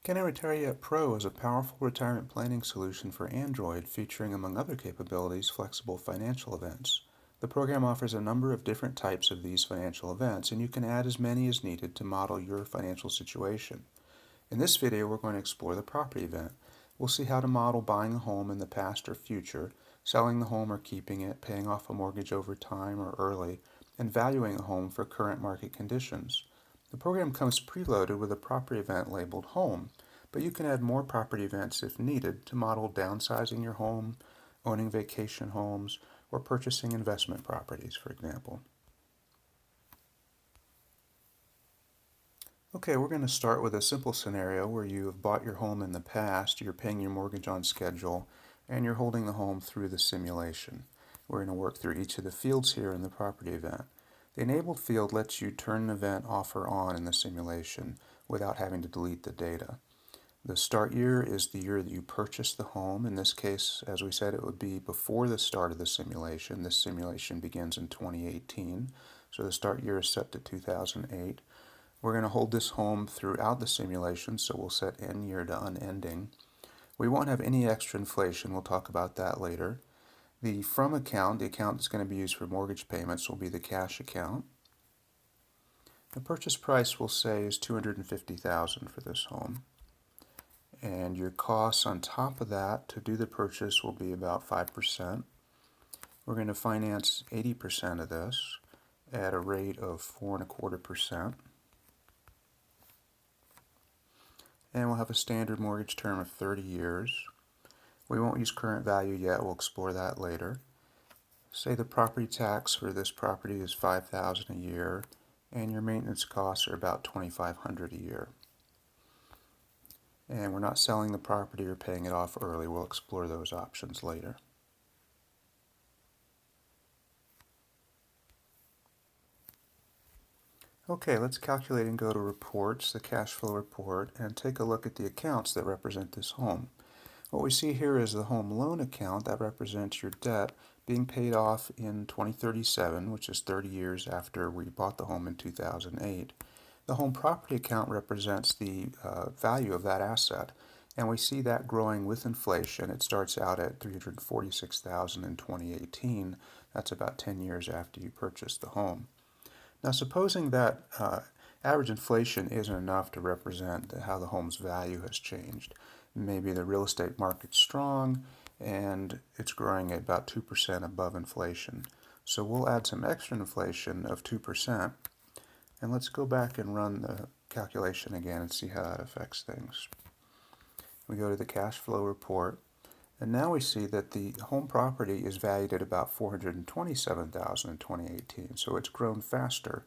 Canary Pro is a powerful retirement planning solution for Android featuring, among other capabilities, flexible financial events. The program offers a number of different types of these financial events, and you can add as many as needed to model your financial situation. In this video, we're going to explore the property event. We'll see how to model buying a home in the past or future, selling the home or keeping it, paying off a mortgage over time or early, and valuing a home for current market conditions. The program comes preloaded with a property event labeled Home, but you can add more property events if needed to model downsizing your home, owning vacation homes, or purchasing investment properties, for example. Okay, we're going to start with a simple scenario where you have bought your home in the past, you're paying your mortgage on schedule, and you're holding the home through the simulation. We're going to work through each of the fields here in the property event. The enabled field lets you turn an event off or on in the simulation without having to delete the data. The start year is the year that you purchased the home. In this case, as we said, it would be before the start of the simulation. This simulation begins in 2018, so the start year is set to 2008. We're going to hold this home throughout the simulation, so we'll set end year to unending. We won't have any extra inflation. We'll talk about that later. The from account, the account that's going to be used for mortgage payments, will be the cash account. The purchase price we'll say is $250,000 for this home. And your costs on top of that to do the purchase will be about 5%. We're going to finance 80% of this at a rate of 4.25%. And we'll have a standard mortgage term of 30 years. We won't use current value yet, we'll explore that later. Say the property tax for this property is $5,000 a year, and your maintenance costs are about $2,500 a year. And we're not selling the property or paying it off early. We'll explore those options later. Okay, let's calculate and go to Reports, the cash flow report, and take a look at the accounts that represent this home. What we see here is the home loan account that represents your debt being paid off in 2037, which is 30 years after we bought the home in 2008. The home property account represents the value of that asset, and we see that growing with inflation. It starts out at $346,000 in 2018. That's about 10 years after you purchased the home. Now, supposing that average inflation isn't enough to represent how the home's value has changed. Maybe the real estate market's strong and it's growing at about 2% above inflation. So we'll add some extra inflation of 2%. And let's go back and run the calculation again and see how that affects things. We go to the cash flow report, and now we see that the home property is valued at about $427,000 in 2018, so it's grown faster.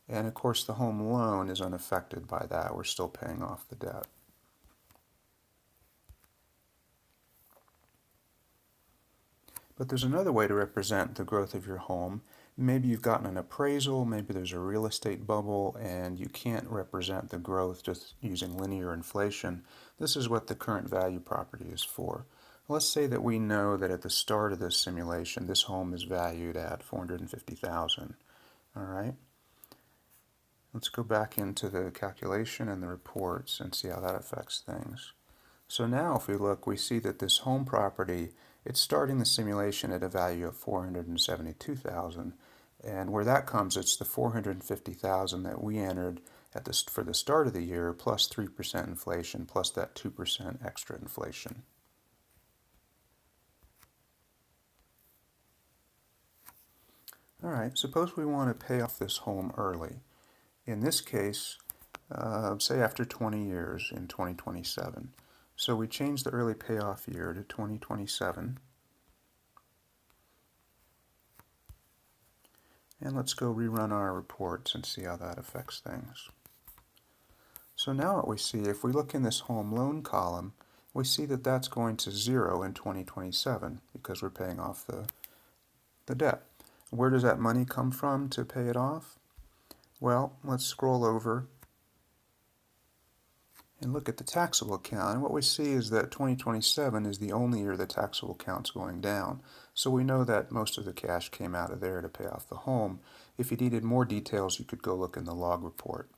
And of course the home loan is unaffected by that. We're still paying off the debt. But there's another way to represent the growth of your home. Maybe you've gotten an appraisal, maybe there's a real estate bubble, and you can't represent the growth just using linear inflation. This is what the current value property is for. Let's say that we know that at the start of this simulation, this home is valued at $450,000. All right. Let's go back into the calculation and the reports and see how that affects things. So now if we look, we see that this home property, it's starting the simulation at a value of $472,000, and where that comes, it's the $450,000 that we entered for the start of the year plus 3% inflation plus that 2% extra inflation. All right, suppose we want to pay off this home early. In this case, say after 20 years in 2027. So we change the early payoff year to 2027. And let's go rerun our reports and see how that affects things. So now what we see, if we look in this home loan column, we see that that's going to 0 in 2027 because we're paying off the debt. Where does that money come from to pay it off? Well, let's scroll over and look at the taxable account. And what we see is that 2027 is the only year the taxable account's going down. So we know that most of the cash came out of there to pay off the home. If you needed more details, you could go look in the log report.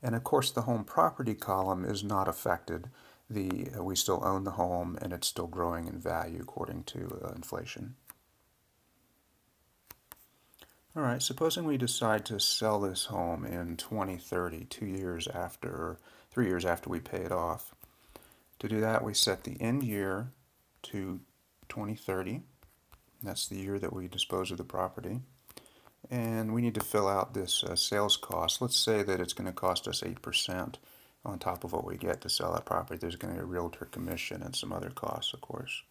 And of course, the home property column is not affected. We still own the home and it's still growing in value according to inflation. All right, supposing we decide to sell this home in 2030, 2 years after, 3 years after we pay it off. To do that, we set the end year to 2030. That's the year that we dispose of the property. And we need to fill out this sales cost. Let's say that it's going to cost us 8% on top of what we get to sell that property. There's going to be a realtor commission and some other costs, of course.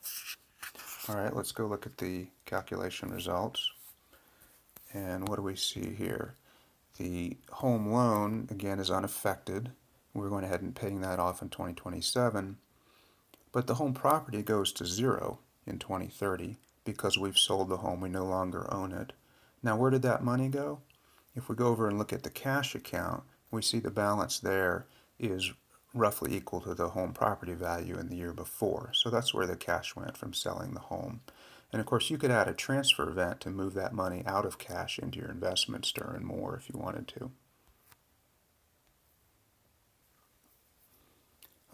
All right, let's go look at the calculation results. And what do we see here? The home loan, again, is unaffected. We're going ahead and paying that off in 2027. But the home property goes to zero in 2030 because we've sold the home. We no longer own it. Now, where did that money go? If we go over and look at the cash account, we see the balance there is roughly equal to the home property value in the year before. So that's where the cash went from selling the home. And of course, you could add a transfer event to move that money out of cash into your investments to earn more if you wanted to.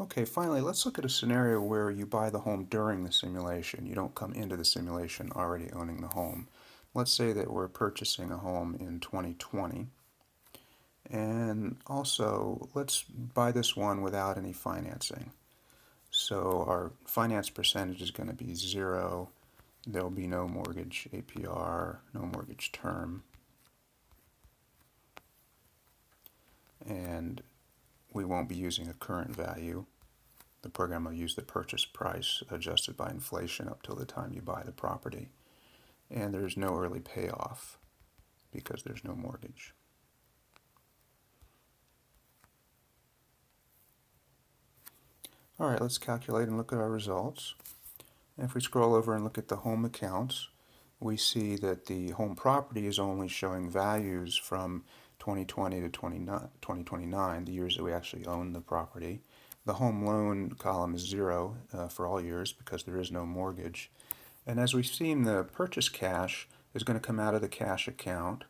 Okay, finally, let's look at a scenario where you buy the home during the simulation. You don't come into the simulation already owning the home. Let's say that we're purchasing a home in 2020. And also, let's buy this one without any financing. So our finance percentage is going to be 0. There will be no mortgage APR, no mortgage term. And we won't be using a current value. The program will use the purchase price adjusted by inflation up till the time you buy the property. And there's no early payoff because there's no mortgage. All right, let's calculate and look at our results. And if we scroll over and look at the home accounts, we see that the home property is only showing values from 2020 to 2029, the years that we actually own the property. The home loan column is 0 for all years because there is no mortgage. And as we've seen, the purchase cash is going to come out of the cash account.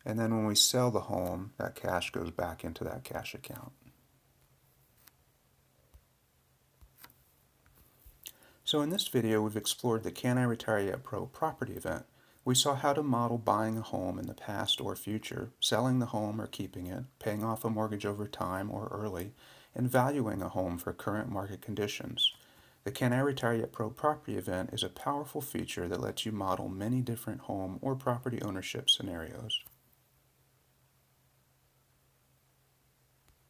And then when we sell the home, that cash goes back into that cash account. So in this video, we've explored the Can I Retire Yet Pro property event. We saw how to model buying a home in the past or future, selling the home or keeping it, paying off a mortgage over time or early, and valuing a home for current market conditions. The Can I Retire Yet Pro property event is a powerful feature that lets you model many different home or property ownership scenarios.